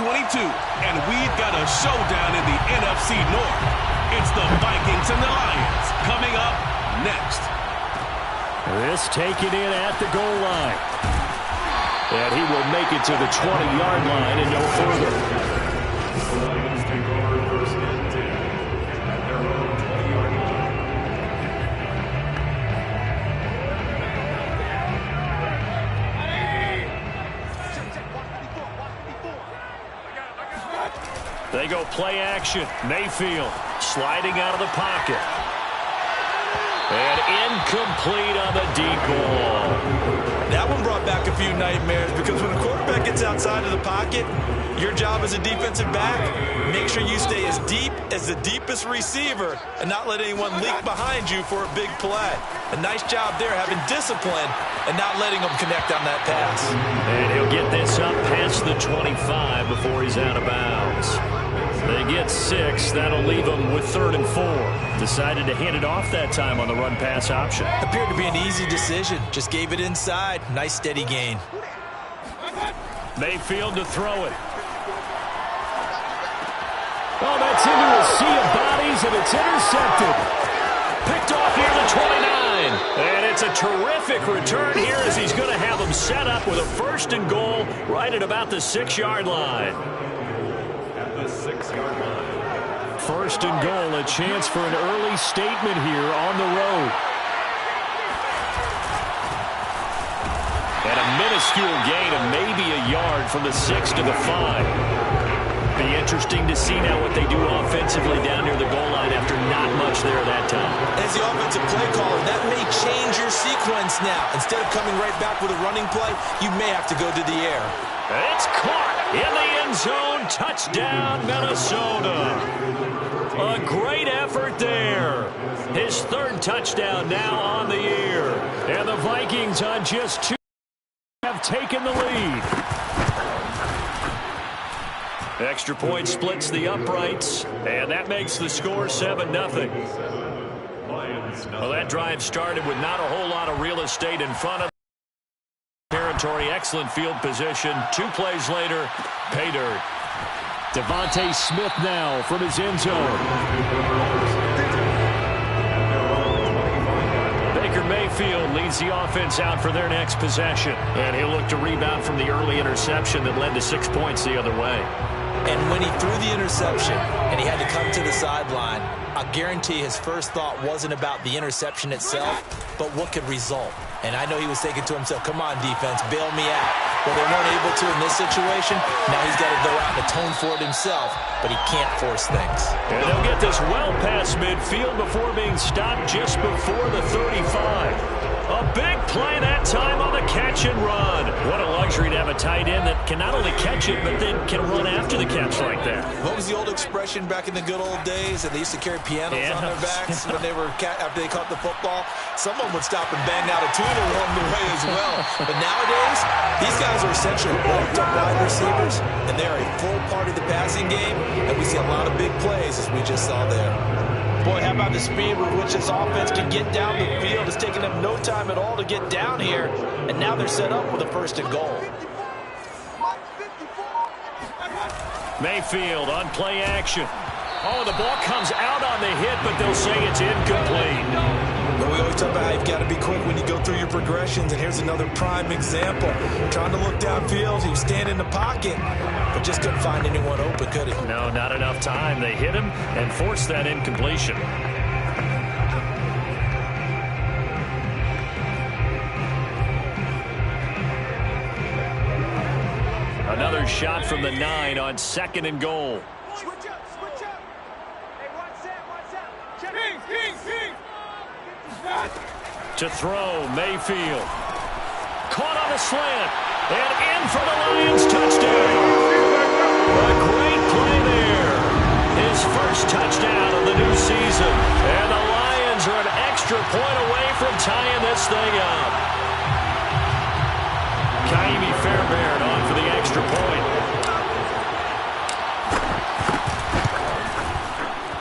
22, and we've got a showdown in the NFC North. It's the Vikings and the Lions coming up next. This taken in at the goal line. And he will make it to the 20-yard line and no further. The Lions take over first and 10 at their own 20-yard line. They go play action. Mayfield sliding out of the pocket. And incomplete on the deep ball. That one brought back a few nightmares because when a quarterback gets outside of the pocket, your job as a defensive back, make sure you stay as deep as the deepest receiver and not let anyone leak behind you for a big play. A nice job there having discipline and not letting them connect on that pass. And he'll get this up past the 25 before he's out of bounds. They get 6. That'll leave them with 3rd and 4. Decided to hand it off that time on the run-pass option. Appeared to be an easy decision. Just gave it inside. Nice steady gain. Mayfield to throw it. Oh, that's into a sea of bodies, and it's intercepted. Picked off near the 29. And it's a terrific return here as he's going to have them set up with a 1st and goal right at about the 6-yard line. At the 6-yard line. 1st and goal, a chance for an early statement here on the road. And a minuscule gain of maybe a yard from the 6 to the 5. Be interesting to see now what they do offensively down near the goal line after not much there that time. As the offensive play caller, that may change your sequence now. Instead of coming right back with a running play, you may have to go to the air. It's caught in the end zone. Touchdown, Minnesota. A great effort there. His 3rd touchdown now on the year. And the Vikings on just 2 have taken the lead. Extra point splits the uprights, and that makes the score 7-0. Well, that drive started with not a whole lot of real estate in front of territory. Excellent field position. 2 plays later, pay dirt. Devontae Smith now from his end zone. Baker Mayfield leads the offense out for their next possession. And he'll look to rebound from the early interception that led to 6 points the other way. And when he threw the interception and he had to come to the sideline, I guarantee his first thought wasn't about the interception itself, but what could result. And I know he was thinking to himself, come on, defense, bail me out. Well, they weren't able to in this situation. Now he's got to go out and atone for it himself, but he can't force things. And they'll get this well past midfield before being stopped just before the 35. A big play that time on the catch and run. What a luxury to have a tight end that can not only catch it, but then can run after the catch like that. What was the old expression back in the good old days? And they used to carry pianos on their backs when they were after they caught the football. Someone would stop and bang out a tune along the way as well. But nowadays, these guys are essentially walked-up wide receivers, and they're a full part of the passing game, and we see a lot of big plays as we just saw there. Boy, how about the speed with which this offense can get down the field? It's taken them no time at all to get down here, and now they're set up with a 1st and goal. Mayfield on play action. Oh, the ball comes out on the hit, but they'll say it's incomplete. But we always talk about how you've got to be quick when you go through your progressions, and here's another prime example. Trying to look downfield, he was standing in the pocket, but just couldn't find anyone open, could he? No, not enough time. They hit him and forced that incompletion. Another shot from the 9 on 2nd and goal. Switch up, switch up. Hey, one set. King. To throw, Mayfield. Caught on a slant. And in for the Lions, touchdown. A great play there. His 1st touchdown of the new season. And the Lions are an extra point away from tying this thing up. Kaimi Fairbairn on for the extra point.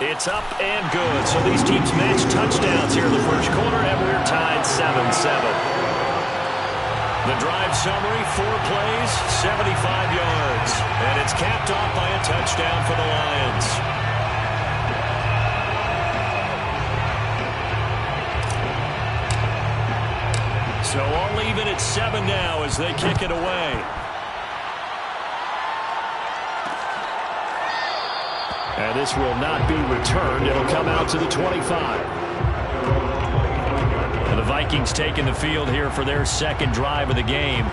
It's up and good. So these teams match touchdowns here in the 1st quarter, and we're tied 7-7. The drive summary, 4 plays, 75 yards. And it's capped off by a touchdown for the Lions. So all even at 7 now as they kick it away. And this will not be returned. It'll come out to the 25. And the Vikings taking the field here for their second drive of the game.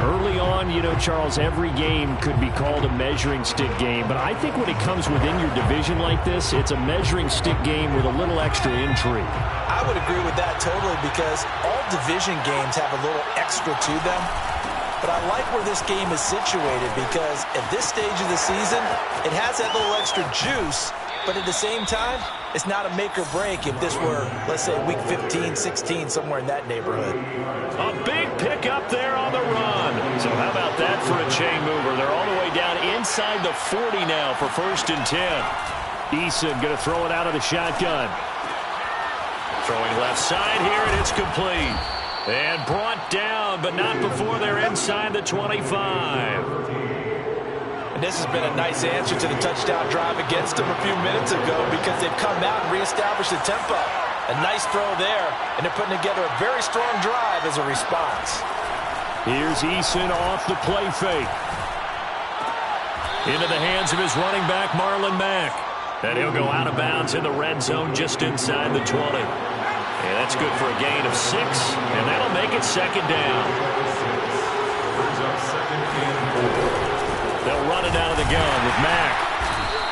Early on, you know, Charles, every game could be called a measuring stick game. But I think when it comes within your division like this, it's a measuring stick game with a little extra intrigue. I would agree with that totally because all division games have a little extra to them. But I like where this game is situated because at this stage of the season, it has that little extra juice, but at the same time, it's not a make or break if this were, let's say, week 15, 16, somewhere in that neighborhood. A big pickup there on the run. So how about that for a chain mover? They're all the way down inside the 40 now for 1st and 10. Eason going to throw it out of the shotgun. Throwing left side here, and it's complete. And brought down, but not before they're inside the 25. And this has been a nice answer to the touchdown drive against them a few minutes ago because they've come out and reestablished the tempo. A nice throw there, and they're putting together a very strong drive as a response. Here's Eason off the play fake. Into the hands of his running back, Marlon Mack. And he'll go out of bounds in the red zone just inside the 20. And that's good for a gain of 6, and that'll make it 2nd down. They'll run it out of the gun with Mack.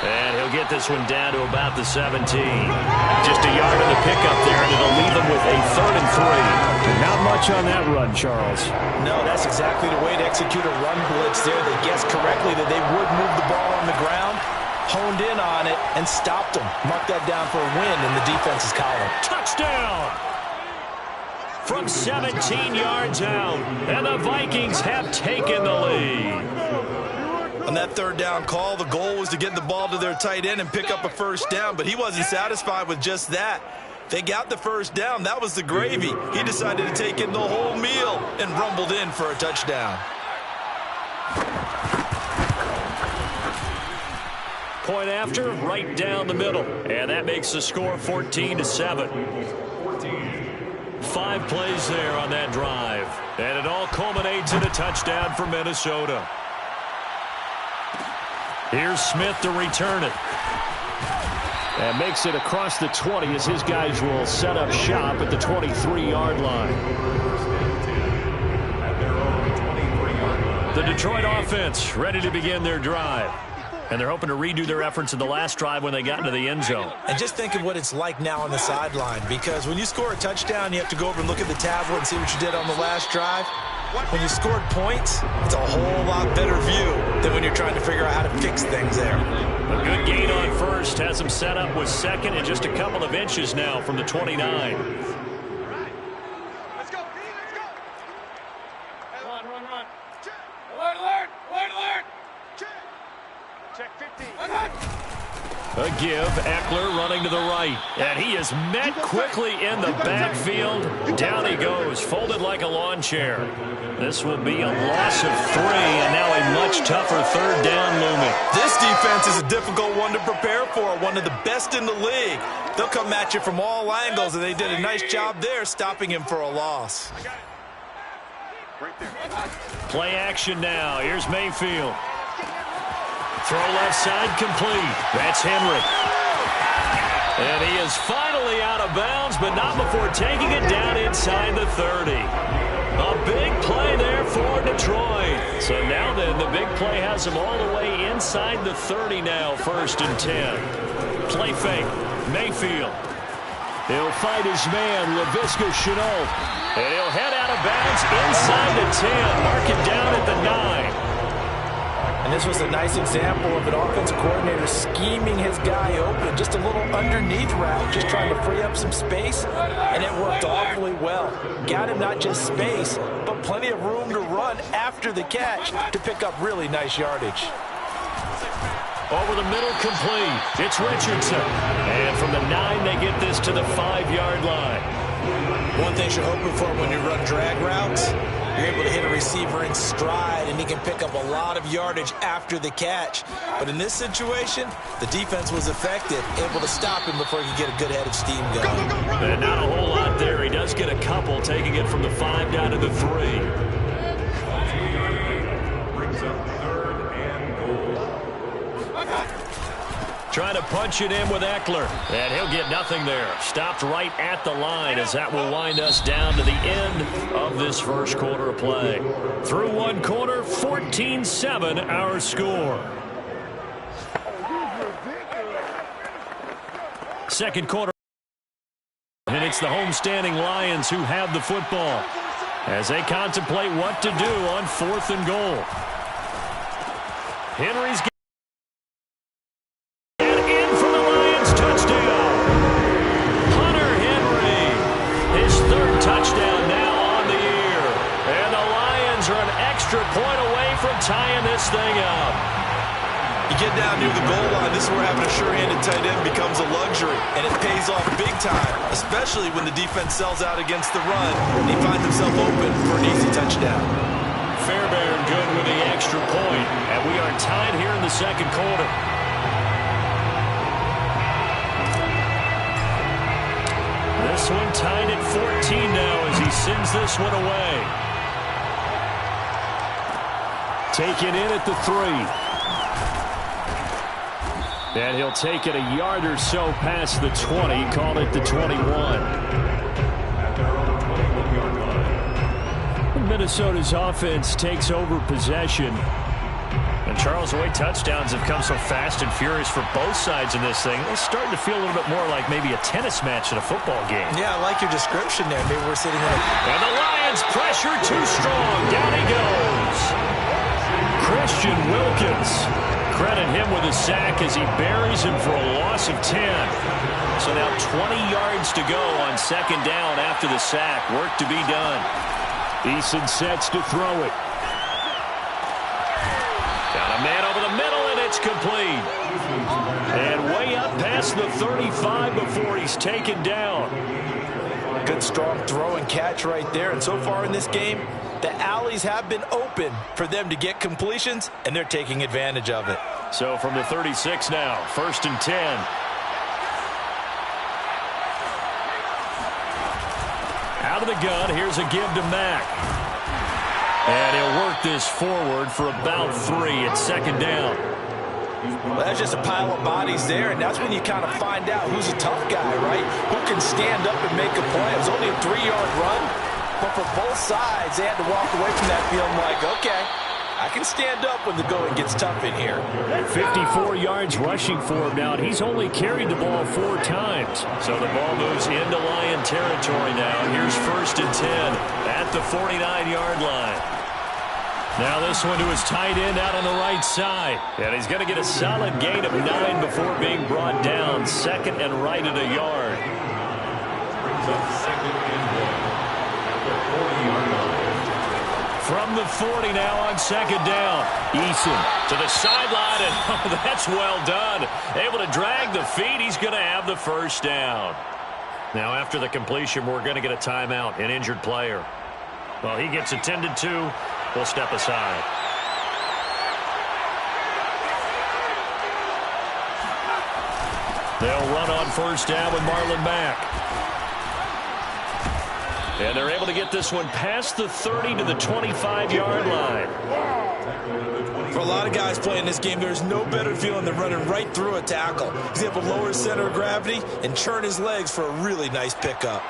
And he'll get this one down to about the 17. Just a yard in the pickup there, and it'll leave them with a 3rd and 3. Not much on that run, Charles. No, that's exactly the way to execute a run blitz there. They guessed correctly that they would move the ball on the ground, honed in on it, and stopped them. Mark that down for a win in the defense's column. Touchdown! From 17 yards out, and the Vikings have taken the lead. On that 3rd down call, the goal was to get the ball to their tight end and pick up a 1st down, but he wasn't satisfied with just that. They got the 1st down. That was the gravy. He decided to take in the whole meal and rumbled in for a touchdown. Point after, right down the middle. And that makes the score 14-7. 5 plays there on that drive. And it all culminates in a touchdown for Minnesota. Here's Smith to return it. And makes it across the 20 as his guys will set up shop at the 23-yard line. The Detroit offense ready to begin their drive. And they're hoping to redo their efforts in the last drive when they got into the end zone. And just think of what it's like now on the sideline, because when you score a touchdown, you have to go over and look at the tablet and see what you did on the last drive. When you scored points, it's a whole lot better view than when you're trying to figure out how to fix things there. A good gain on 1st has them set up with 2nd and just a couple of inches now from the 29. Let's go, let's go. Run. Alert. Check 15. A give, Eckler running to the right. And he is met quickly in the backfield. Down he goes, folded like a lawn chair. This will be a loss of 3, and now a much tougher 3rd down looming. This defense is a difficult one to prepare for, one of the best in the league. They'll come at you from all angles, and they did a nice job there stopping him for a loss. Play action now. Here's Mayfield. Throw left side complete. That's Henry. And he is finally out of bounds, but not before taking it down inside the 30. A big play there for Detroit. So now then, the big play has him all the way inside the 30 now, 1st and 10. Play fake. Mayfield. He'll fight his man, Laviska Shenault. And he'll head out of bounds inside the 10. Mark it down at the 9. And this was a nice example of an offensive coordinator scheming his guy open. Just a little underneath route, just trying to free up some space, and it worked awfully well. Got him not just space, but plenty of room to run after the catch to pick up really nice yardage. Over the middle, complete. It's Richardson. And from the 9, they get this to the 5-yard line. One thing you're hoping for when you run drag routes, You're able to hit a receiver in stride, and he can pick up a lot of yardage after the catch. But in this situation, the defense was effective, able to stop him before he could get a good head of steam going. And not a whole lot there. He does get a couple, taking it from the 5 down to the 3. Brings up 3rd and goal. Trying to punch it in with Eckler. And he'll get nothing there. Stopped right at the line as that will wind us down to the end of this first quarter of play. Through one quarter, 14-7 our score. Second quarter. And it's the homestanding Lions who have the football as they contemplate what to do on 4th and goal. Henry's touchdown now on the year. And the Lions are an extra point away from tying this thing up. You get down near the goal line, this is where having a sure-handed tight end becomes a luxury, and it pays off big time, especially when the defense sells out against the run, and he finds himself open for an easy touchdown. Fairbairn good with the extra point, and we are tied here in the second quarter. This one tied at 14 now as he sends this one away. Taken in at the 3. And he'll take it a yard or so past the 20, call it the 21. At their own 21-yard line. Minnesota's offense takes over possession. And Charles, the way touchdowns have come so fast and furious for both sides in this thing, it's starting to feel a little bit more like maybe a tennis match in a football game. Yeah, I like your description there. Maybe we're sitting in a... And the Lions pressure too strong. Down he goes. Christian Wilkins. Credit him with a sack as he buries him for a loss of 10. So now 20 yards to go on 2nd down after the sack. Work to be done. Eason sets to throw it. Got a man over the middle, and it's complete. And way up past the 35 before he's taken down. Good, strong throw and catch right there. And so far in this game, the alleys have been open for them to get completions, and they're taking advantage of it. So from the 36 now, 1st and 10. Out of the gun, here's a give to Mack. And he'll work this forward for about 3 at 2nd down. Well, that's just a pile of bodies there, and that's when you kind of find out who's a tough guy, right? Who can stand up and make a play. It was only a 3-yard run, but for both sides, they had to walk away from that feeling like, okay, I can stand up when the going gets tough in here. 54 yards rushing for him now, and he's only carried the ball 4 times. So the ball moves into Lion territory now. Here's 1st and 10 at the 49-yard line. Now this one to his tight end out on the right side. And he's going to get a solid gain of 9 before being brought down. 2nd and right at a yard. Brings up 2nd and 1 at the 40-yard line. From the 40 now on 2nd down. Eason to the sideline, and oh, that's well done. Able to drag the feet. He's going to have the 1st down. Now after the completion, we're going to get a timeout, an injured player. Well, he gets attended to. We'll step aside. They'll run on 1st down with Marlon Mack. And they're able to get this one past the 30 to the 25-yard line. For a lot of guys playing this game, there's no better feeling than running right through a tackle. He's able to lower his center of gravity and churn his legs for a really nice pickup.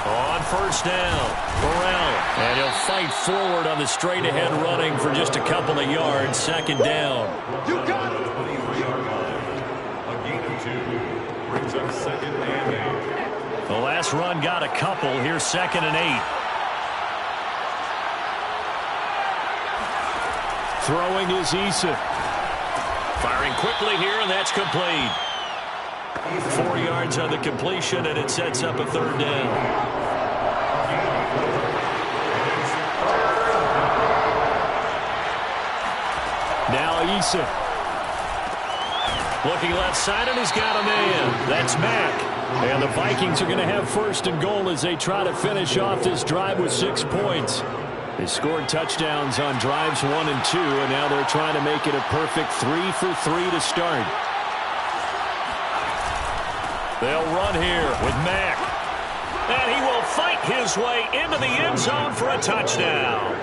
On 1st down, Burrell. And he'll fight forward on the straight-ahead running for just a couple of yards. 2nd down. You got it. 23-yard line. A gain of 2. Brings up 2nd and 8. The last run got a couple. Here's 2nd and 8. Throwing is Eason. Firing quickly here, and that's complete. 4 yards on the completion, and it sets up a 3rd down. Now Eason. Looking left side, and he's got a man. That's Mack. And the Vikings are going to have first and goal as they try to finish off this drive with 6 points. They scored touchdowns on drives 1 and 2, and now they're trying to make it a perfect 3 for 3 to start. They'll run here with Mack. And he will fight his way into the end zone for a touchdown.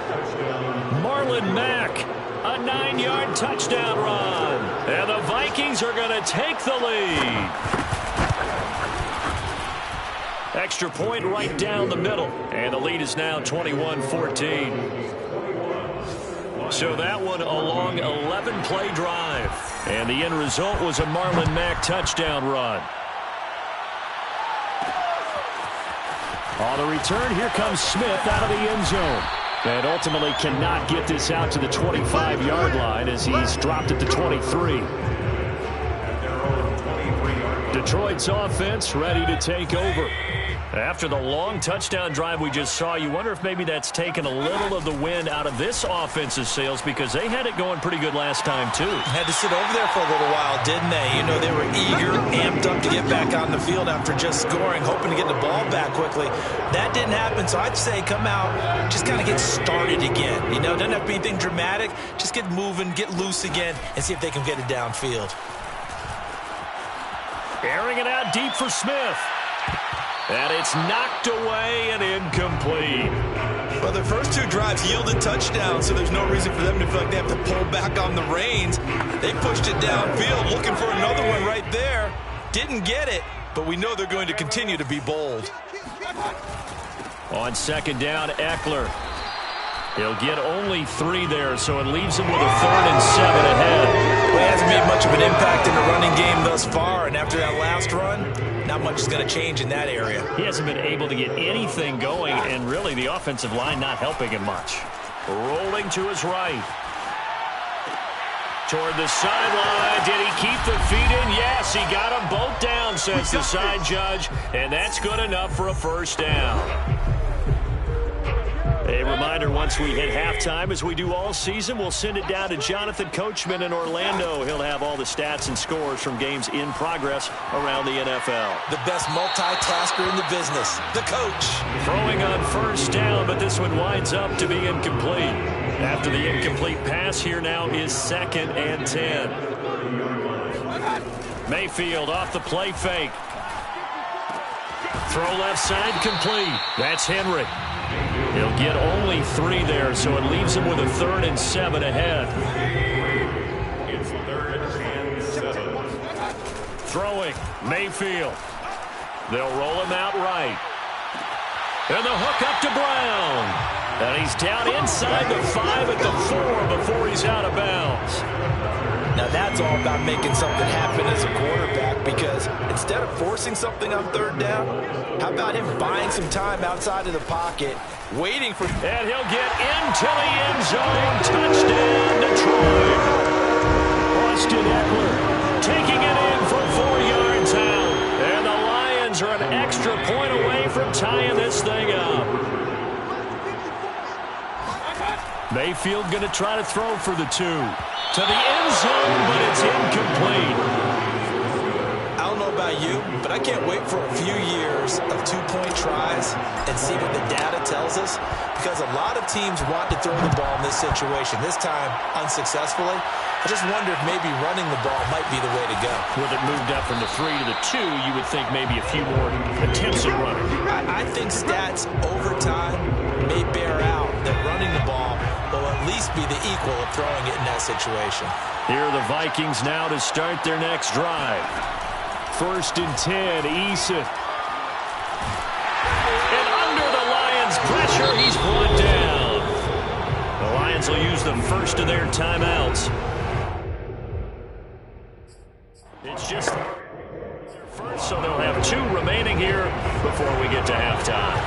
Marlon Mack, a 9-yard touchdown run. And the Vikings are going to take the lead. Extra point right down the middle. And the lead is now 21-14. So that one a long 11-play drive. And the end result was a Marlon Mack touchdown run. On the return, here comes Smith out of the end zone. And ultimately cannot get this out to the 25-yard line as he's dropped at the 23. Detroit's offense ready to take over. After the long touchdown drive we just saw, you wonder if maybe that's taken a little of the wind out of this offense's sails because they had it going pretty good last time, too. Had to sit over there for a little while, didn't they? You know, they were eager, amped up to get back on the field after just scoring, hoping to get the ball back quickly. That didn't happen, so I'd say come out, just kind of get started again. You know, doesn't have to be anything dramatic. Just get moving, get loose again, and see if they can get it downfield. Airing it out deep for Smith. And it's knocked away and incomplete. Well, their first 2 drives yielded touchdowns, so there's no reason for them to feel like they have to pull back on the reins. They pushed it downfield, looking for another one right there. Didn't get it, but we know they're going to continue to be bold. On second down, Eckler. He'll get only 3 there, so it leaves him with a 3rd and 7 ahead. Well, he hasn't made much of an impact in the running game thus far, and after that last run, not much is going to change in that area. He hasn't been able to get anything going, and really the offensive line not helping him much. Rolling to his right. Toward the sideline. Did he keep the feet in? Yes, he got them both down, says the side judge, and that's good enough for a first down. A reminder, once we hit halftime, as we do all season, we'll send it down to Jonathan Coachman in Orlando. He'll have all the stats and scores from games in progress around the NFL. The best multitasker in the business, the coach. Throwing on first down, but this one winds up to be incomplete. After the incomplete pass, here now is 2nd and 10. Mayfield off the play fake. Throw left side complete. That's Henry. He'll get only 3 there, so it leaves him with a 3rd and 7 ahead. It's 3rd and 7. Throwing, Mayfield. They'll roll him out right. And the hook up to Brown. And he's down inside the 5 at the 4 before he's out of bounds. Now that's all about making something happen as a quarterback, because instead of forcing something on 3rd down, how about him buying some time outside of the pocket, waiting for... And he'll get into the end zone. Touchdown, Detroit. Austin Eckler taking it in from 4 yards out. And the Lions are an extra point away from tying this thing up. Mayfield going to try to throw for the 2. To the end zone, but it's incomplete. I don't know about you, but I can't wait for a few years of 2-point tries and see what the data tells us, because a lot of teams want to throw the ball in this situation, this time unsuccessfully. I just wonder if maybe running the ball might be the way to go. With it moved up from the 3 to the 2, you would think maybe a few more attempts at running. I think stats over time may bear out that running the ball will at least be the equal of throwing it in that situation. Here are the Vikings now to start their next drive. 1st and 10, Eason. And under the Lions' pressure, he's brought down. The Lions will use the first of their timeouts. It's just first, so they'll have 2 remaining here before we get to halftime.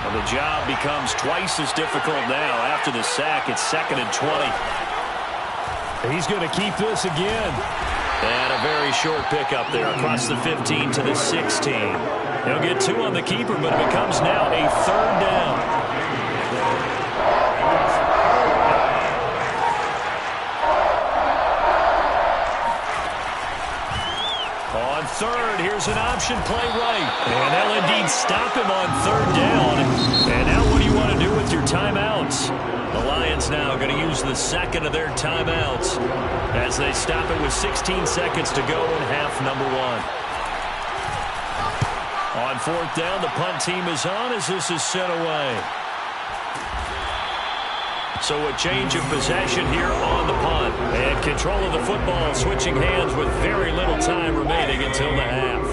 Well, the job becomes twice as difficult now. After the sack, it's 2nd and 20. He's going to keep this again. And a very short pickup there across the 15 to the 16. He'll get 2 on the keeper, but it becomes now a 3rd down. third. Here's an option play right. And they'll indeed stop him on third down. And now what do you want to do with your timeouts? The Lions now going to use the second of their timeouts as they stop it with 16 seconds to go in half number one. On fourth down, the punt team is on as this is sent away. So a change of possession here on the punt. And control of the football switching hands with very little time remaining until the half.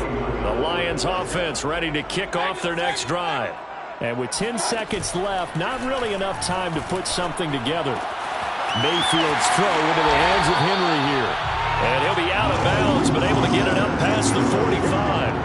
The Lions offense ready to kick off their next drive. And with 10 seconds left, not really enough time to put something together. Mayfield's throw into the hands of Henry here. And he'll be out of bounds, but able to get it up past the 45.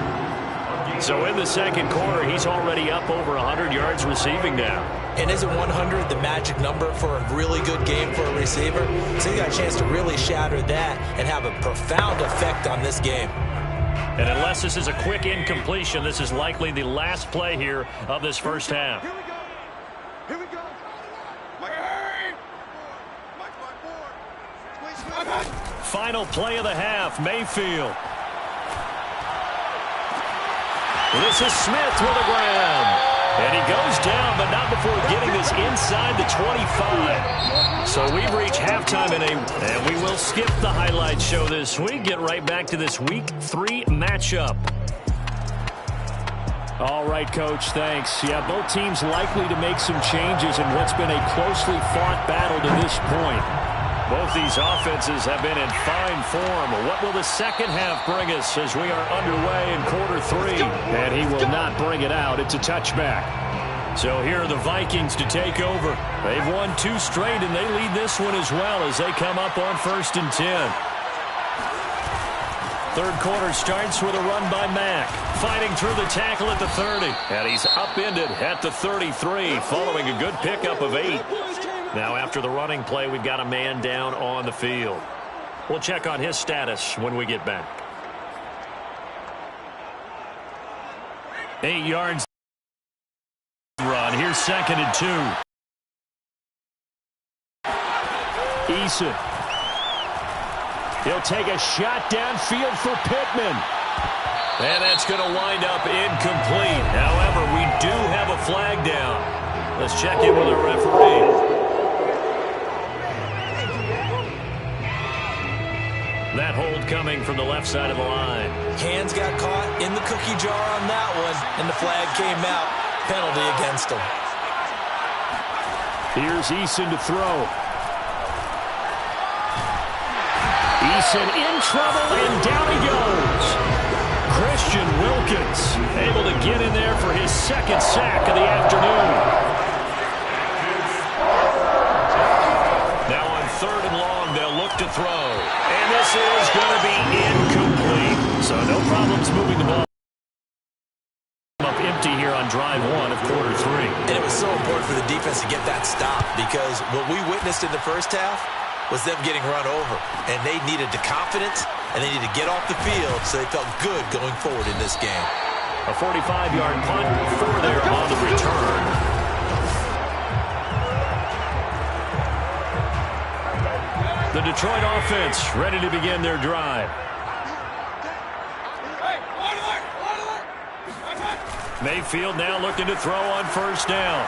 So in the second quarter, he's already up over 100 yards receiving now. And isn't 100 the magic number for a really good game for a receiver? So he got a chance to really shatter that and have a profound effect on this game. And unless this is a quick incompletion, this is likely the last play here of this first half. Here we go. Here we go. Final play of the half, Mayfield. This is Smith with a grab. And he goes down, but not before getting this inside the 25. So we've reached halftime and we will skip the highlight show this week. Get right back to this Week 3 matchup. All right, Coach, thanks. Yeah, both teams likely to make some changes in what's been a closely fought battle to this point. Both these offenses have been in fine form. What will the second half bring us as we are underway in quarter three? And he will not bring it out. It's a touchback. So here are the Vikings to take over. They've won 2 straight, and they lead this one as well as they come up on 1st and 10. Third quarter starts with a run by Mack. Fighting through the tackle at the 30. And he's upended at the 33 following a good pickup of 8. Now after the running play, we've got a man down on the field. We'll check on his status when we get back. 8 yards run. Here's 2nd and 2. Eason. He'll take a shot downfield for Pittman. And that's going to wind up incomplete. However, we do have a flag down. Let's check in with the referee. That hold coming from the left side of the line. Hands got caught in the cookie jar on that one, and the flag came out. Penalty against him. Here's Eason to throw. Eason in trouble, and down he goes. Christian Wilkins able to get in there for his 2nd sack of the afternoon. Now on 3rd and long, they'll look to throw. And this is going to be incomplete. So no problems moving the ball up empty here on drive 1 of quarter 3. And it was so important for the defense to get that stop because what we witnessed in the first half was them getting run over. And they needed the confidence, and they needed to get off the field so they felt good going forward in this game. A 45-yard punt for there on the return. The Detroit offense ready to begin their drive. Mayfield now looking to throw on 1st down.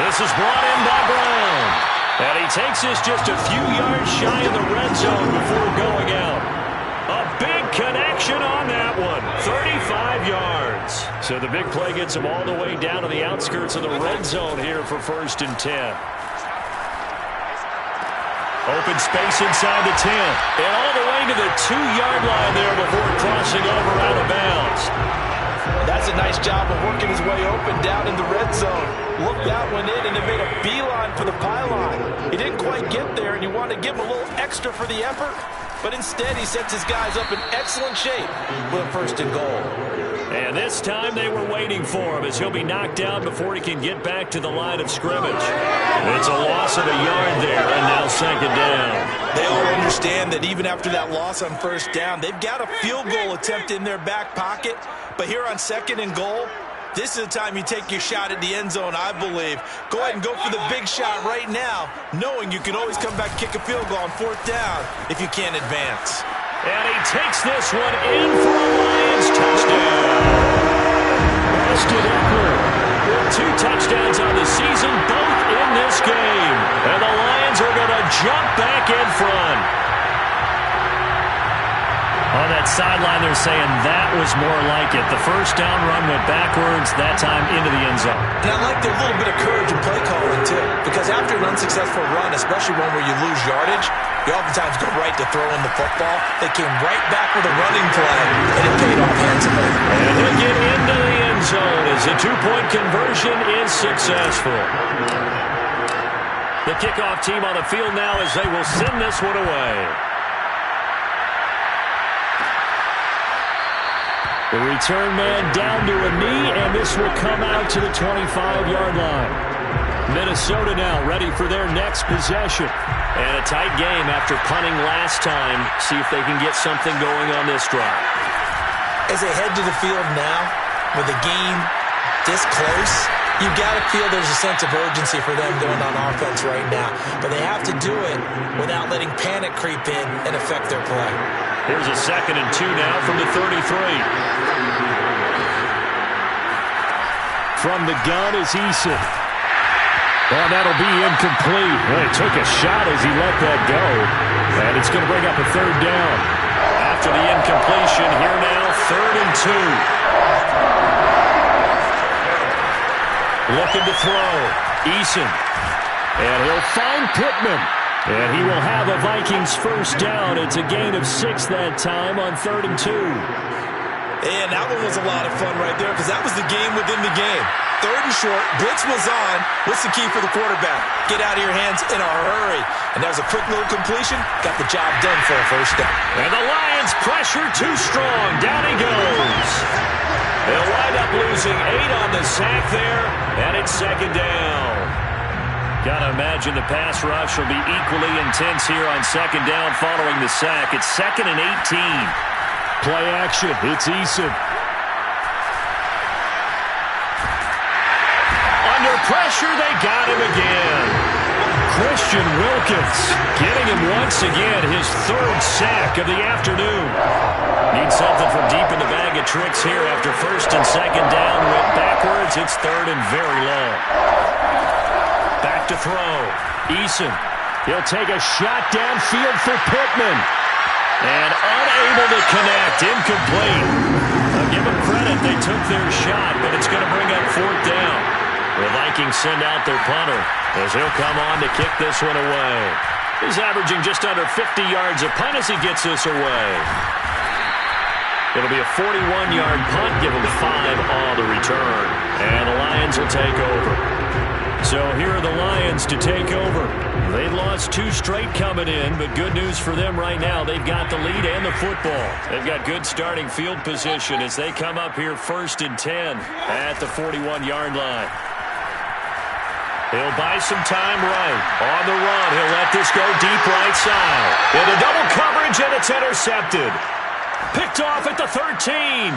This is brought in by Brown. And he takes this just a few yards shy of the red zone before going out. A big connection on that one. 35 yards. So the big play gets him all the way down to the outskirts of the red zone here for 1st and 10. Open space inside the 10. And all the way to the 2-yard line there before crossing over out of bounds. That's a nice job of working his way open down in the red zone. Looked that one in and it made a beeline for the pylon. He didn't quite get there, and you want to give him a little extra for the effort. But instead, he sets his guys up in excellent shape with a 1st and goal. And this time they were waiting for him as he'll be knocked down before he can get back to the line of scrimmage. It's a loss of a yard there, and now 2nd down. They all understand that even after that loss on 1st down, they've got a field goal attempt in their back pocket. But here on 2nd and goal, this is the time you take your shot at the end zone, I believe. Go ahead and go for the big shot right now, knowing you can always come back and kick a field goal on 4th down if you can't advance. And he takes this one in for a Lions touchdown. Austin Eckler with 2 touchdowns on the season, both in this game. And the Lions are going to jump back in front. On that sideline, they're saying that was more like it. The first down run went backwards, that time into the end zone. And I like their little bit of courage in play calling, too. Because after an unsuccessful run, especially one where you lose yardage, you oftentimes go right to throwing the football. They came right back with a running play, and it paid off handsomely. And he'll get into the end zone as the 2-point conversion is successful. The kickoff team on the field now as they will send this one away. The return man down to a knee, and this will come out to the 25-yard line. Minnesota now ready for their next possession. And a tight game after punting last time. See if they can get something going on this drive. As they head to the field now, with the game this close, you've got to feel there's a sense of urgency for them going on offense right now. But they have to do it without letting panic creep in and affect their play. Here's a 2nd and 2 now from the 33. From the gun is Eason. Well, that'll be incomplete. Well, he took a shot as he let that go. And it's going to bring up a 3rd down. After the incompletion, here now, 3rd and 2. Looking to throw. Eason. And he'll find Pittman. And he will have a Vikings first down. It's a gain of 6 that time on 3rd and 2. And that one was a lot of fun right there because that was the game within the game. 3rd and short, blitz was on. What's the key for the quarterback? Get out of your hands in a hurry. And that was a quick little completion. Got the job done for a first down. And the Lions pressure too strong. Down he goes. They'll wind up losing 8 on the sack there. And it's 2nd down. Gotta imagine the pass rush will be equally intense here on 2nd down following the sack. It's 2nd and 18. Play action. It's Eason. Under pressure, they got him again. Christian Wilkins getting him once again, his 3rd sack of the afternoon. Need something from deep in the bag of tricks here after 1st and 2nd down. Went backwards. It's 3rd and very long. Back to throw. Eason. He'll take a shot downfield for Pittman. And unable to connect. Incomplete. I'll give them credit. They took their shot, but it's going to bring up 4th down. The Vikings send out their punter as he'll come on to kick this one away. He's averaging just under 50 yards a punt as he gets this away. It'll be a 41-yard punt. Give him 5 on the return. And the Lions will take over. So here are the Lions to take over. They lost 2 straight coming in, but good news for them right now. They've got the lead and the football. They've got good starting field position as they come up here 1st and 10 at the 41-yard line. He'll buy some time right. On the run, he'll let this go deep right side. Into double coverage, and it's intercepted. Picked off at the 13.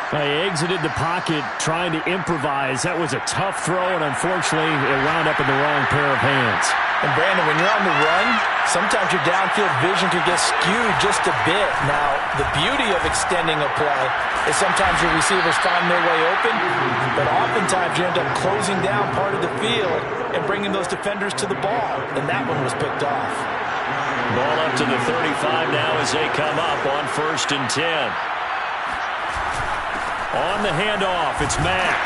They exited the pocket trying to improvise. That was a tough throw, and unfortunately, it wound up in the wrong pair of hands. And, Brandon, when you're on the run, sometimes your downfield vision can get skewed just a bit. Now, the beauty of extending a play is sometimes your receivers find their way open, but oftentimes you end up closing down part of the field and bringing those defenders to the ball, and that one was picked off. Ball up to the 35 now as they come up on 1st and 10. On the handoff, it's Mack.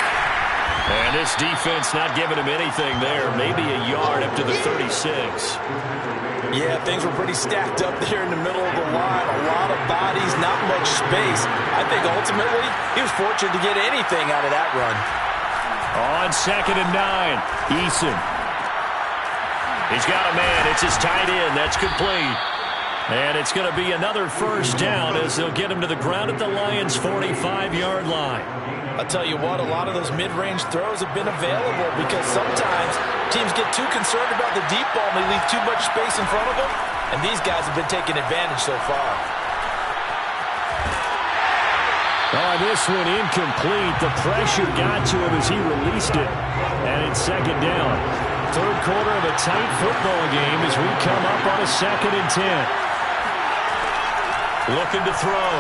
And this defense not giving him anything there. Maybe a yard up to the 36. Yeah, things were pretty stacked up there in the middle of the line. A lot of bodies, not much space. I think ultimately he was fortunate to get anything out of that run. On 2nd and 9, Eason. He's got a man. It's his tight end. That's complete. And it's going to be another first down as they'll get him to the ground at the Lions' 45-yard line. I'll tell you what, a lot of those mid-range throws have been available because sometimes teams get too concerned about the deep ball and they leave too much space in front of them, and these guys have been taking advantage so far. Oh, this one incomplete. The pressure got to him as he released it. And it's 2nd down. 3rd quarter of a tight football game as we come up on a 2nd and 10. Looking to throw.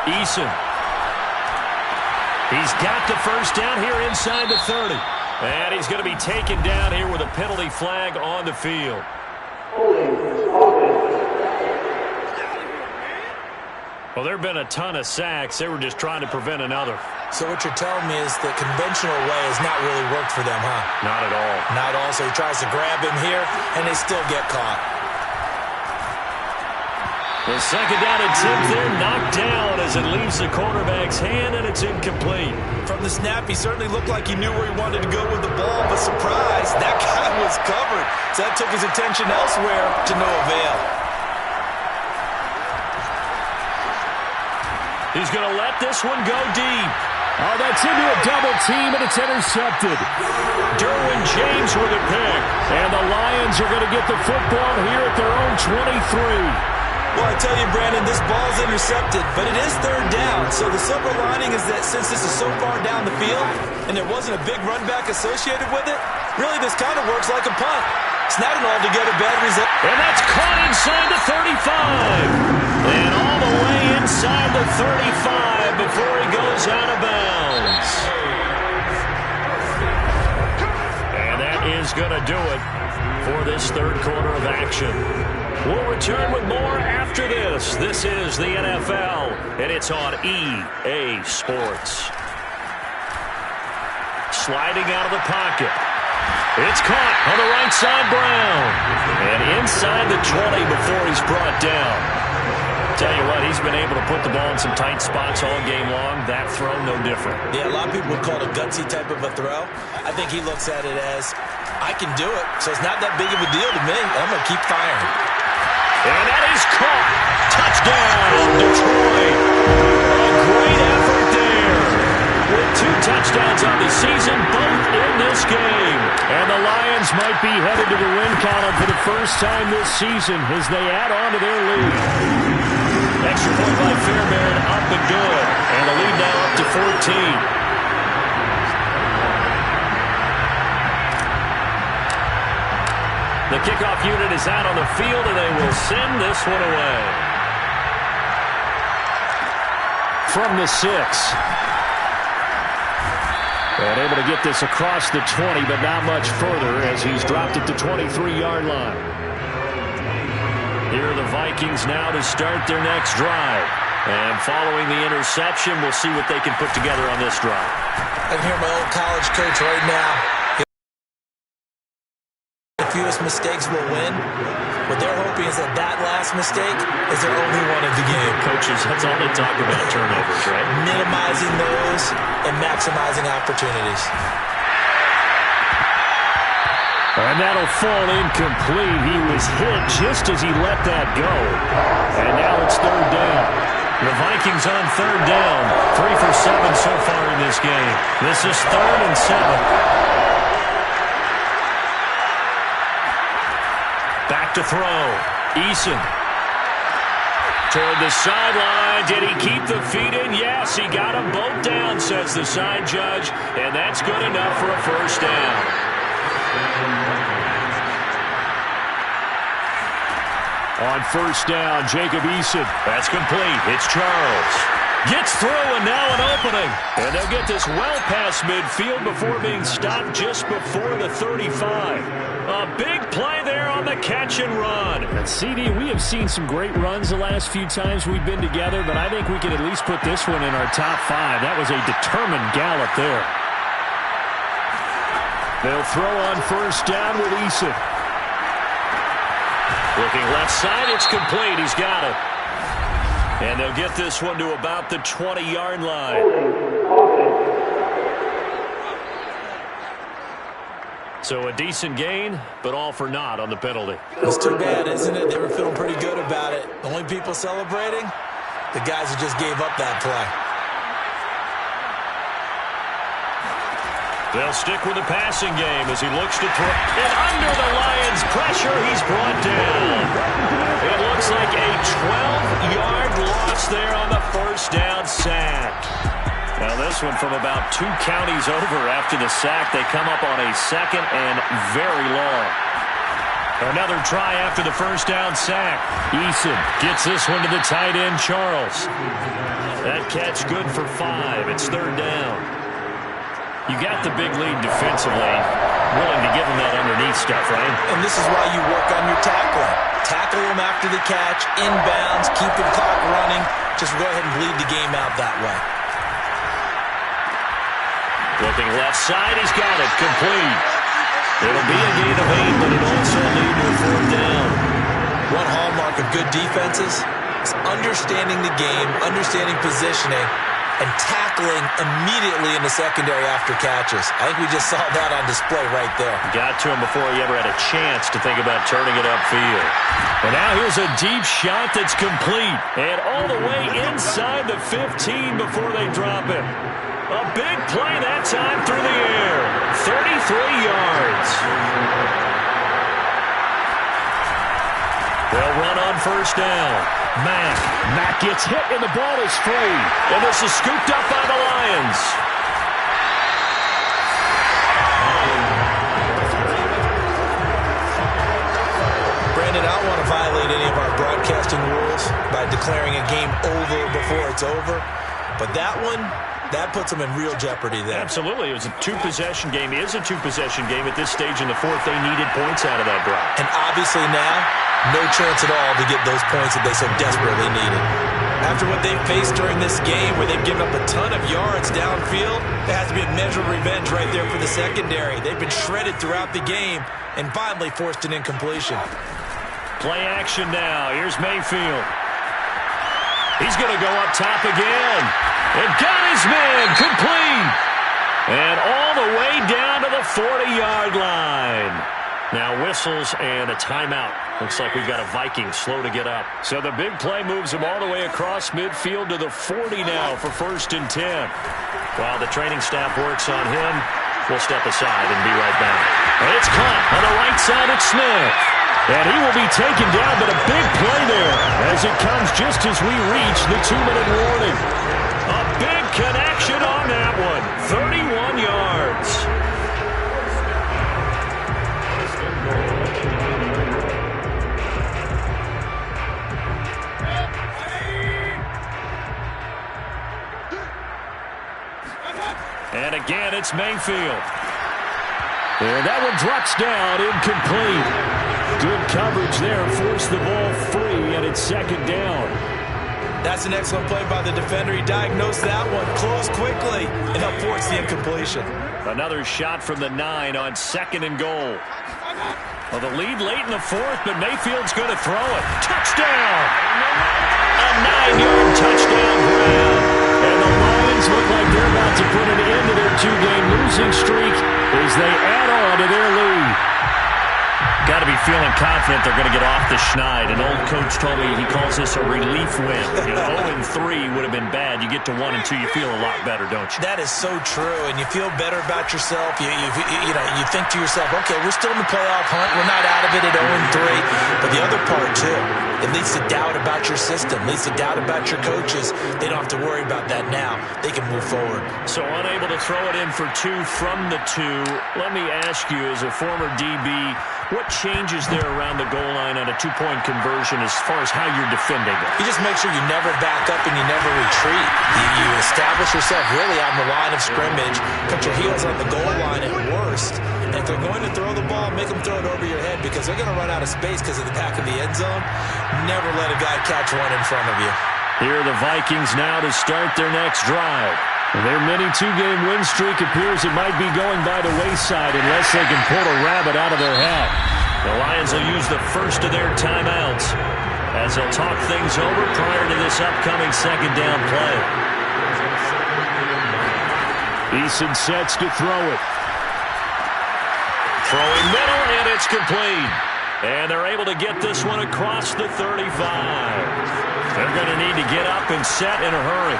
Eason. He's got the first down here inside the 30. And he's going to be taken down here with a penalty flag on the field. Well, there have been a ton of sacks. They were just trying to prevent another. So what you're telling me is the conventional way has not really worked for them, huh? Not at all. Not at all. So he tries to grab him here, and they still get caught. The second down attempt there knocked down as it leaves the quarterback's hand, and it's incomplete. From the snap, he certainly looked like he knew where he wanted to go with the ball, but surprise, that guy was covered. So that took his attention elsewhere to no avail. He's going to let this one go deep. Oh, that's into a double team, and it's intercepted. Derwin James with a pick. And the Lions are going to get the football here at their own 23. Well, I tell you, Brandon, this ball's intercepted, but it is third down. So the silver lining is that since this is so far down the field and there wasn't a big run back associated with it, really this kind of works like a punt. It's not an altogether bad result. And that's caught inside the 35. And all the way inside the 35 before he goes out of bounds. And that is going to do it for this third quarter of action. We'll return with more after this. This is the NFL, and it's on EA Sports. Sliding out of the pocket. It's caught on the right side, Brown. And inside the 20 before he's brought down. Tell you what, he's been able to put the ball in some tight spots all game long. That throw, no different. Yeah, a lot of people would call it a gutsy type of a throw. I think he looks at it as, I can do it, so it's not that big of a deal to me. I'm going to keep firing. And that is caught. Touchdown, Detroit. A great effort there. With 2 touchdowns on the season, both in this game. And the Lions might be headed to the win column for the first time this season as they add on to their lead. Extra point by Fairbairn, up and good. And the lead now up to 14. The kickoff unit is out on the field, and they will send this one away. From the 6. And able to get this across the 20, but not much further as he's dropped it to 23-yard line. Here are the Vikings now to start their next drive. And following the interception, we'll see what they can put together on this drive. I can hear my old college coach right now. The fewest mistakes will win. What they're hoping is that that last mistake is their only one of the game. Coaches, that's all they talk about, turnovers, right? Minimizing those and maximizing opportunities. And that'll fall incomplete. He was hit just as he let that go. And now it's third down. The Vikings on third down. 3 for 7 so far in this game. This is 3rd and 7. Back to throw. Eason. Toward the sideline. Did he keep the feet in? Yes, he got them both down, says the side judge. And that's good enough for a first down. On first down, Jacob Eason. That's complete. It's Charles. Gets through, and now an opening. And they'll get this well past midfield before being stopped just before the 35. A big play there on the catch and run. And CD, we have seen some great runs the last few times we've been together, but I think we can at least put this one in our top 5. That was a determined gallop there. They'll throw on first down with Eason. Looking left side, it's complete. He's got it. And they'll get this one to about the 20-yard line. So a decent gain, but all for naught on the penalty. It's too bad, isn't it? They were feeling pretty good about it. The only people celebrating, the guys who just gave up that play. They'll stick with the passing game as he looks to throw. And under the Lions' pressure, he's brought down. It looks like a 12-yard loss there on the first down sack. Now this one from about 2 counties over after the sack. They come up on a 2nd and very long. Another try after the first down sack. Eason gets this one to the tight end, Charles. That catch good for 5. It's third down. You got the big lead defensively. Willing to give them that underneath stuff, right? And this is why you work on your tackling. Tackle them after the catch, inbounds, keep the clock running. Just go ahead and bleed the game out that way. Looking left side, he's got it. Complete. It'll be a gain of 8, but it also lead to a fourth down. One hallmark of good defenses is understanding the game, understanding positioning, and tackling immediately in the secondary after catches. I think we just saw that on display right there. Got to him before he ever had a chance to think about turning it upfield. And now here's a deep shot that's complete. And all the way inside the 15 before they drop it. A big play that time through the air. 33 yards. They'll run on first down. Mack gets hit and the ball is free. And this is scooped up by the Lions. Brandon, I don't want to violate any of our broadcasting rules by declaring a game over before it's over. But that one, that puts them in real jeopardy there. Absolutely. It was a two-possession game. It is a two-possession game at this stage in the fourth. They needed points out of that drive. And obviously now, no chance at all to get those points that they so desperately needed. After what they've faced during this game, where they've given up a ton of yards downfield, there has to be a measure of revenge right there for the secondary. They've been shredded throughout the game and finally forced an incompletion. Play action now. Here's Mayfield. He's going to go up top again. And got his man complete. And all the way down to the 40-yard line. Now whistles and a timeout. Looks like we've got a Viking slow to get up. So the big play moves him all the way across midfield to the 40 now for 1st and 10. While the training staff works on him, we'll step aside and be right back. And it's caught on the right side at Smith. And he will be taken down, but a big play there as it comes just as we reach the 2-minute warning. A big connection on that one. 31 yards. And again, it's Mayfield. And that one drops down, incomplete. Good coverage there, forced the ball free, and it's 2nd down. That's an excellent play by the defender. He diagnosed that one, closed quickly, and helped force the incompletion. Another shot from the 9 on 2nd and goal. Well, the lead late in the 4th, but Mayfield's going to throw it. Touchdown! A 9-yard touchdown grab. And the Lions look like they're about to put an end to their 2-game losing streak as they add on to their lead. Got to be feeling confident they're going to get off the schneid. An old coach told me he calls this a relief win. 0-3 would have been bad. You get to 1-2, you feel a lot better, don't you? That is so true, and you feel better about yourself. You think to yourself, okay, we're still in the playoff hunt. We're not out of it at 0-3. But the other part, too, it leads to doubt about your system, leads to doubt about your coaches. They don't have to worry about that now. They can move forward. So unable to throw it in for 2 from the 2. Let me ask you, as a former DB, what changes there around the goal line on a 2-point conversion as far as how you're defending it? You just make sure you never back up and you never retreat. You establish yourself really on the line of scrimmage, put your heels on the goal line at worst. And if they're going to throw the ball, make them throw it over your head because they're going to run out of space because of the back of the end zone. Never let a guy catch one in front of you. Here are the Vikings now to start their next drive. Their mini 2-game win streak appears it might be going by the wayside unless they can pull a rabbit out of their hat. The Lions will use the first of their timeouts as they'll talk things over prior to this upcoming 2nd down play. Eason sets to throw it. Throwing middle, and it's complete. And they're able to get this one across the 35. They're going to need to get up and set in a hurry.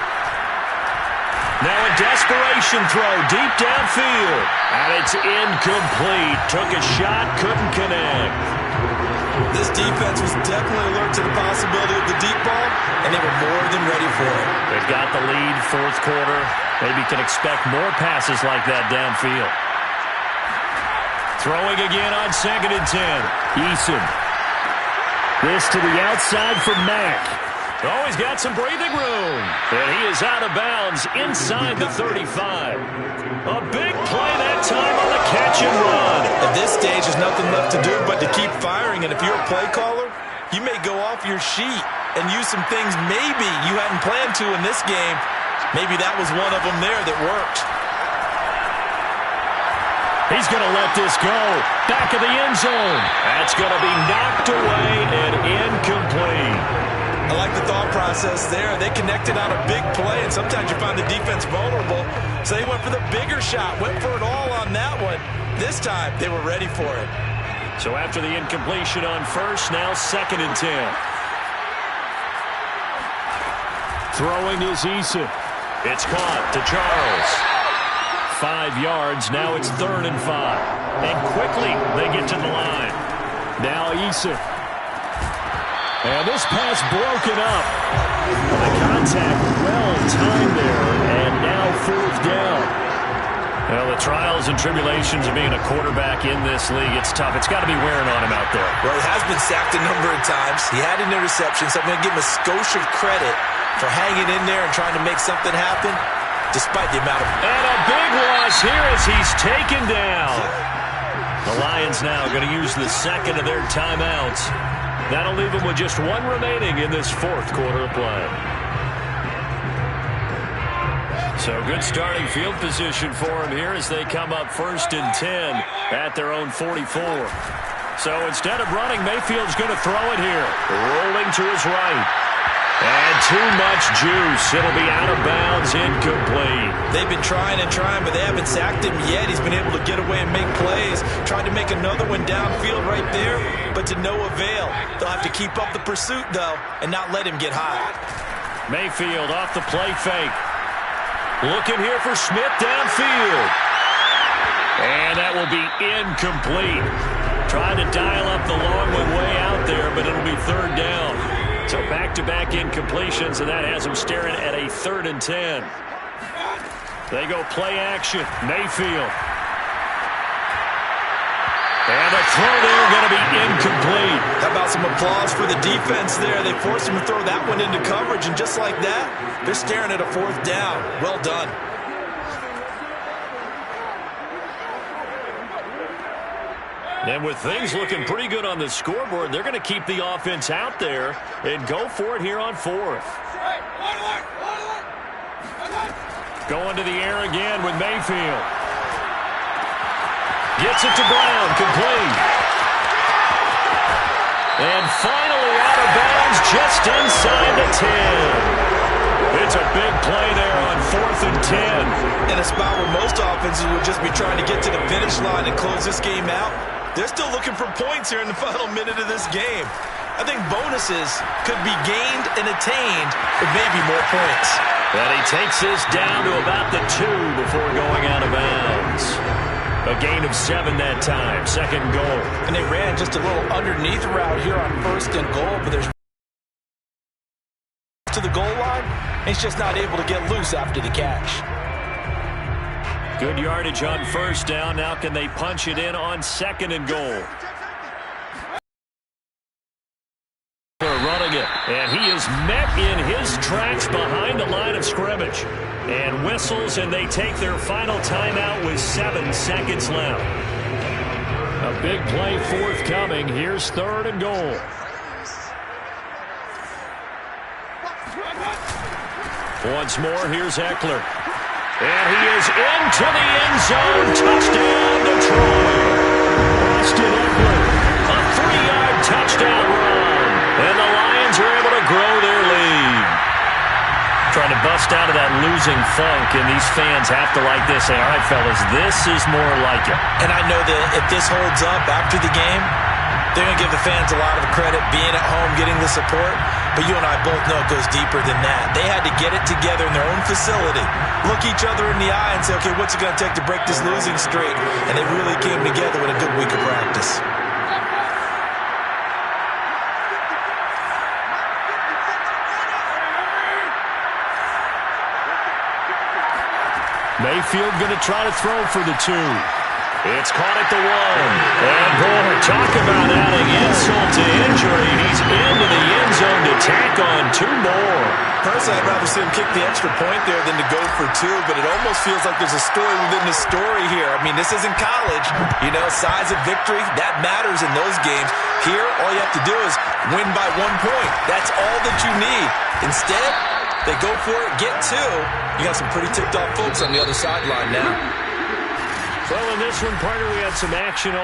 Now a desperation throw deep downfield. And it's incomplete. Took a shot, couldn't connect. This defense was definitely alert to the possibility of the deep ball, and they were more than ready for it. They've got the lead, 4th quarter. Maybe can expect more passes like that downfield. Throwing again on 2nd and 10. Eason. This to the outside for Mack. Oh, he's got some breathing room. And he is out of bounds inside the 35. A big play that time on the catch and run. At this stage, there's nothing left to do but to keep firing. And if you're a play caller, you may go off your sheet and use some things maybe you hadn't planned to in this game. Maybe that was one of them there that worked. He's going to let this go. Back of the end zone. That's going to be knocked away and incomplete. I like the thought process there. They connected on a big play, and sometimes you find the defense vulnerable. So they went for the bigger shot, went for it all on that one. This time, they were ready for it. So after the incompletion on first, now 2nd and 10. Throwing is Eason. It's caught to Charles. 5 yards. Now it's 3rd and 5. And quickly they get to the line. Now Eason. And this pass broken up. The contact well timed there. And now 4th down. Well, the trials and tribulations of being a quarterback in this league, it's tough. It's got to be wearing on him out there. Well, he has been sacked a number of times. He had an interception, so I'm going to give him a skosh of credit for hanging in there and trying to make something happen, despite the amount of... And a big loss here as he's taken down. The Lions now going to use the second of their timeouts. That'll leave them with just one remaining in this 4th quarter of play. So good starting field position for them here as they come up 1st and 10 at their own 44. So instead of running, Mayfield's going to throw it here. Rolling to his right. And too much juice. It'll be out of bounds, incomplete. They've been trying and trying, but they haven't sacked him yet. He's been able to get away and make plays. Tried to make another one downfield right there, but to no avail. They'll have to keep up the pursuit, though, and not let him get high. Mayfield off the play fake. Looking here for Smith downfield. And that will be incomplete. Trying to dial up the long one way out there, but it'll be 3rd down. So back-to-back incompletions, and that has them staring at a 3rd and 10. They go play action. Mayfield. And a throw there going to be incomplete. How about some applause for the defense there? They forced him to throw that one into coverage, and just like that, they're staring at a 4th down. Well done. And with things looking pretty good on the scoreboard, they're going to keep the offense out there and go for it here on 4th. Going to the air again with Mayfield. Gets it to Brown, complete. And finally out of bounds just inside the 10. It's a big play there on 4th and 10. In a spot where most offenses would just be trying to get to the finish line and close this game out, they're still looking for points here in the final minute of this game. I think bonuses could be gained and attained with maybe more points. And he takes this down to about the 2 before going out of bounds. A gain of 7 that time, 2nd goal. And they ran just a little underneath route here on 1st and goal, but there's to the goal line, and he's just not able to get loose after the catch. Good yardage on 1st down. Now can they punch it in on 2nd and goal? They're running it, and he is met in his tracks behind the line of scrimmage. And whistles, and they take their final timeout with 7 seconds left. A big play forthcoming. Here's 3rd and goal. Once more, here's Eckler. And he is into the end zone. Touchdown, Detroit. Austin Eckler, a 3-yard touchdown run. And the Lions are able to grow their lead. Trying to bust out of that losing funk, and these fans have to like this. Say, all right, fellas, this is more like it. And I know that if this holds up after the game, they're going to give the fans a lot of credit being at home, getting the support. But you and I both know it goes deeper than that. They had to get it together in their own facility, look each other in the eye and say, okay, what's it going to take to break this losing streak? And they really came together with a good week of practice. Mayfield going to try to throw for the 2. It's caught at the 1. And, boy, talk about adding insult to injury. He's into the end zone to tack on 2 more. Personally, I'd rather see him kick the extra point there than to go for 2, but it almost feels like there's a story within the story here. I mean, this isn't college. You know, size of victory, that matters in those games. Here, all you have to do is win by 1 point. That's all that you need. Instead, they go for it, get 2. You got some pretty ticked off folks on the other sideline now. Well, in this one, partner, we had some action